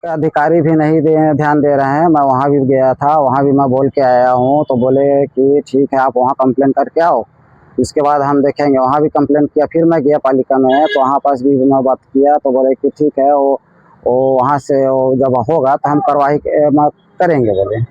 के अधिकारी भी नहीं ध्यान दे रहे हैं। मैं वहाँ भी गया था, वहाँ भी मैं बोल के आया हूँ, तो बोले कि ठीक है आप वहाँ कंप्लेन करके आओ, इसके बाद हम देखेंगे। वहाँ भी कंप्लेन किया, फिर मैं गया पालिका में, तो वहाँ पास भी मैं बात किया, तो बोले कि ठीक है वो वहाँ से वो जब होगा तो हम कार्रवाई करेंगे बोले।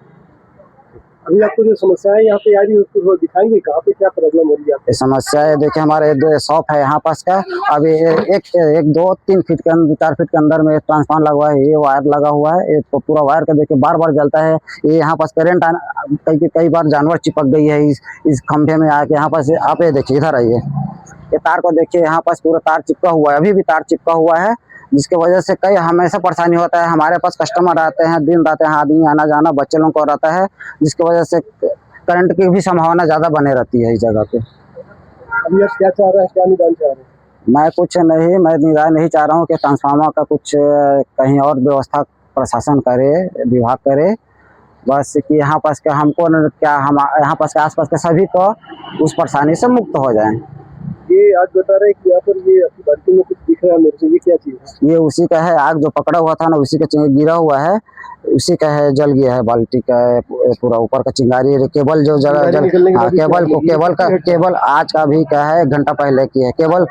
अभी आपको जो समस्या है यहाँ पे आ रही है उसको दिखाएंगे कहाँ पे क्या प्रॉब्लम हो रही है आपको? समस्या है देखिए, हमारे दो शॉप है यहाँ पास का। अभी एक 2-3 फीट के अंदर, 4 फीट के अंदर में ट्रांसफार्मर लगा हुआ है, ये वायर लगा हुआ है, ये तो पूरा वायर का देखिए बार बार जलता है। ये यहाँ पास करंट आना, कई बार जानवर चिपक गई है इस खंभे में आके। यहाँ पास आप ये देखिए, इधर आइए, ये तार को देखिए, यहाँ पास पूरा तार चिपका हुआ है, अभी भी तार चिपका हुआ है, जिसके वजह से कई हमेशा परेशानी होता है। हमारे पास कस्टमर आते हैं, दिन रात यहाँ आदमी आना जाना, बच्चे लोगों को रहता है, जिसकी वजह से करंट की भी संभावना ज़्यादा बने रहती है इस जगह पे। अभी आप क्या चाह रहे हैं, क्या निदान चाह रहे हैं? मैं कुछ नहीं, मैं निदान नहीं चाह रहा हूँ कि ट्रांसफार्मर का कुछ कहीं और व्यवस्था प्रशासन करे, विभाग करे, बस कि यहाँ पास के हमको क्या, हम यहाँ पास के आसपास के सभी को उस परेशानी से मुक्त हो जाएं। ये आज बता रहे हैं कि यहाँ पर ये आपकी बाल्टी में कुछ दिख रहा है मेरे से, ये क्या चीज़ है? ये उसी का है, आग जो पकड़ा हुआ था ना, उसी का गिरा हुआ है, उसी का है, जल गया है बाल्टी का पूरा ऊपर का चिंगारी। केबल जो हाँ, केबल आज का भी क्या है, 1 घंटा पहले की है, केबल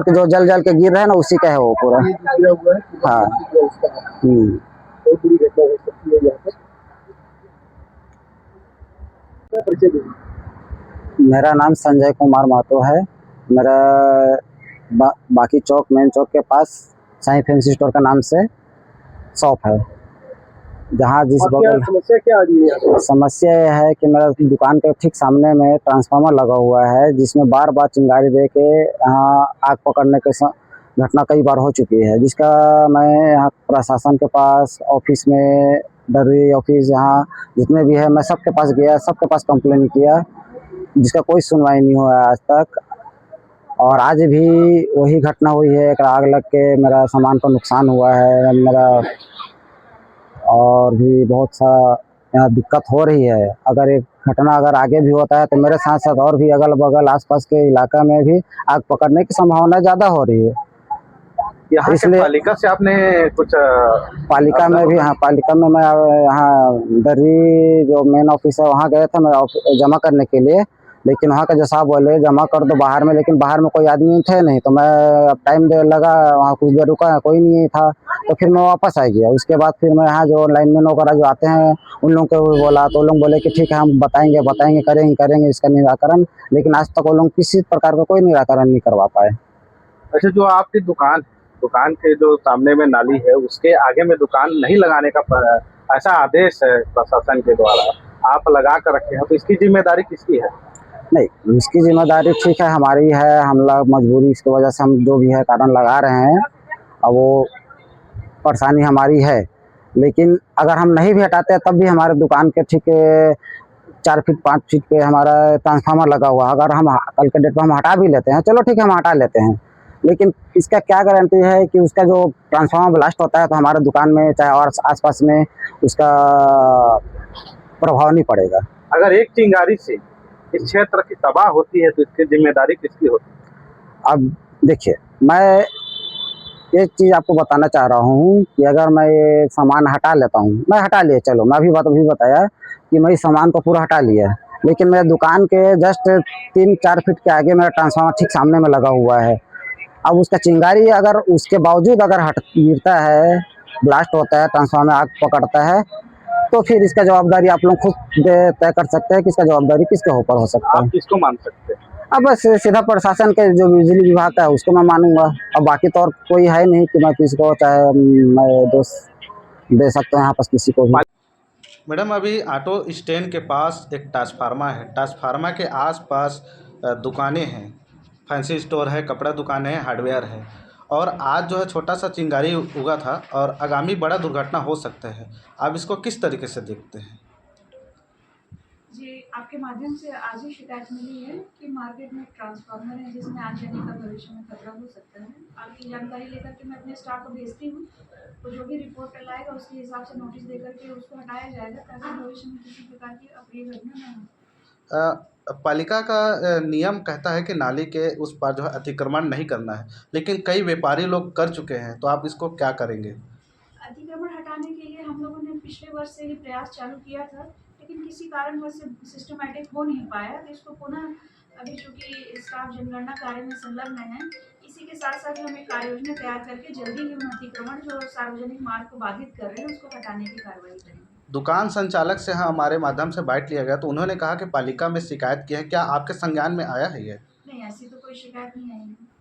के जो जल के गिर रहे हैं ना, उसी का है वो पूरा। गिरा हुआ है, हाँ। बहुत बुरी घटना हो सकती है यहाँ पर। क्या परिचय देंगे? मेरा नाम संजय कुमार महतो है। मेरा बाकी चौक, मेन चौक के पास साईं फैंसी स्टोर का नाम से शॉप है, जहाँ जिस बगल। समस्या क्या आ रही है? समस्या यह है कि मेरा दुकान के ठीक सामने में ट्रांसफार्मर लगा हुआ है, जिसमें बार बार चिंगारी दे के यहाँ आग पकड़ने के घटना कई बार हो चुकी है, जिसका मैं यहाँ प्रशासन के पास, ऑफिस में, दर्री ऑफिस, यहाँ जितने भी है, मैं सबके पास गया, सबके पास कंप्लेन किया, जिसका कोई सुनवाई नहीं हुआ आज तक। और आज भी वही घटना हुई है, एक आग लग के मेरा सामान का नुकसान हुआ है मेरा, और भी बहुत सा यहाँ दिक्कत हो रही है। अगर एक घटना अगर आगे भी होता है तो मेरे साथ साथ और भी अगल बगल आसपास के इलाका में भी आग पकड़ने की संभावना ज़्यादा हो रही है। यहाँ इसलिए पालिका से आपने कुछ पालिका में भी, हाँ, पालिका में मैं यहाँ दर्री जो मेन ऑफिस है वहाँ गया था मैं जमा करने के लिए, लेकिन वहाँ का जो साहब बोले जमा कर दो बाहर में, लेकिन बाहर में कोई आदमी थे नहीं, तो मैं अब टाइम दे लगा, वहाँ कुछ देर रुका, कोई नहीं था, तो फिर मैं वापस आ गया। उसके बाद फिर मैं यहाँ जो लाइनमैन वगैरह जो आते हैं उन लोगों को बोला, तो लोग बोले कि ठीक है हम बताएंगे करेंगे इसका निराकरण, लेकिन आज तक वो लोग किसी प्रकार का कोई निराकरण नहीं करवा पाए। अच्छा, जो आपकी दुकान के जो सामने में नाली है उसके आगे में दुकान नहीं लगाने का ऐसा आदेश है प्रशासन के द्वारा, आप लगा कर रखे हैं, तो इसकी जिम्मेदारी किसकी है? नहीं, इसकी जिम्मेदारी ठीक है हमारी है, हम लोग मजबूरी इसकी वजह से हम जो भी है कारण लगा रहे हैं, अब वो परेशानी हमारी है, लेकिन अगर हम नहीं भी हटाते तब भी हमारे दुकान के ठीक 4 फीट 5 फीट पे हमारा ट्रांसफार्मर लगा हुआ, अगर हम कल के डेट में हम हटा भी लेते हैं, चलो ठीक है हम हटा लेते हैं, लेकिन इसका क्या गारंटी है कि उसका जो ट्रांसफार्मर ब्लास्ट होता है तो हमारे दुकान में चाहे और आसपास में उसका प्रभाव नहीं पड़ेगा। अगर एक चिंगारी से इस क्षेत्र की तबाह होती है तो इसकी जिम्मेदारी किसकी होती है? अब देखिए, मैं एक चीज़ आपको बताना चाह रहा हूँ कि अगर मैं ये सामान हटा लेता हूँ, मैं हटा लिया, चलो मैं अभी बताया कि मैं इस सामान को पूरा हटा लिया, लेकिन मेरे दुकान के जस्ट 3-4 फीट के आगे मेरा ट्रांसफार्मर ठीक सामने में लगा हुआ है। अब उसका चिंगारी अगर उसके बावजूद अगर गिरता है, ब्लास्ट होता है, ट्रांसफार्मर आग पकड़ता है, तो फिर इसका जवाबदारी आप लोग खुद तय कर सकते हैं कि इसका जवाबदारी किसके ऊपर हो सकता है। आप किसको मान सकते हैं? अब बस सीधा प्रशासन के जो बिजली विभाग का है उसको मैं मानूंगा, अब बाकी तो और कोई है नहीं कि मैं किसी को चाहे मैं दोष दे सकता हूँ यहाँ पर किसी को भी। मैडम, अभी ऑटो स्टैंड के पास एक ट्रांसफार्मर है, ट्रांसफार्मर के आसपास दुकानें हैं, फैंसी स्टोर है, कपड़ा दुकान है, हार्डवेयर है, और आज जो है छोटा सा चिंगारी उगा था और आगामी बड़ा दुर्घटना हो सकता है। आप इसको किस तरीके से देखते हैं? जी, आपके माध्यम से आज ही शिकायत मिली है कि मार्केट में एक ट्रांसफार्मर है जिसमें आगजनी का भविष्य में खतरा हो सकता है। आपकी जानकारी लेकर के मैं अपने स्टाफ को भेजती हूँ, तो जो भी रिपोर्ट लाएगा उसके हिसाब से नोटिस देकर के उसको हटाया जाएगा, ताकि भविष्य में किसी प्रकार की अप्रिय घटना न हो। पालिका का नियम कहता है कि नाली के उस पार जो है अतिक्रमण नहीं करना है, लेकिन कई व्यापारी लोग कर चुके हैं, तो आप इसको क्या करेंगे? अतिक्रमण हटाने के लिए हम लोगों ने पिछले वर्ष से ही प्रयास चालू किया था, लेकिन किसी कारणवश से सिस्टमैटिक हो नहीं पाया। तो इसको पुनः अभी चूँकि स्टाफ जनगणना कार्य में संलग्न है, इसी के साथ साथ हम एक कार्य योजना तैयार करके जल्दी ही उन अतिक्रमण जो सार्वजनिक मार्ग को बाधित कर रहे हैं उसको हटाने की कार्रवाई करेंगे। दुकान संचालक से हमारे माध्यम से बाइट लिया गया तो उन्होंने कहा कि पालिका में शिकायत की है, क्या आपके संज्ञान में आया है ये? नहीं, ऐसी तो कोई शिकायत नहीं आई है।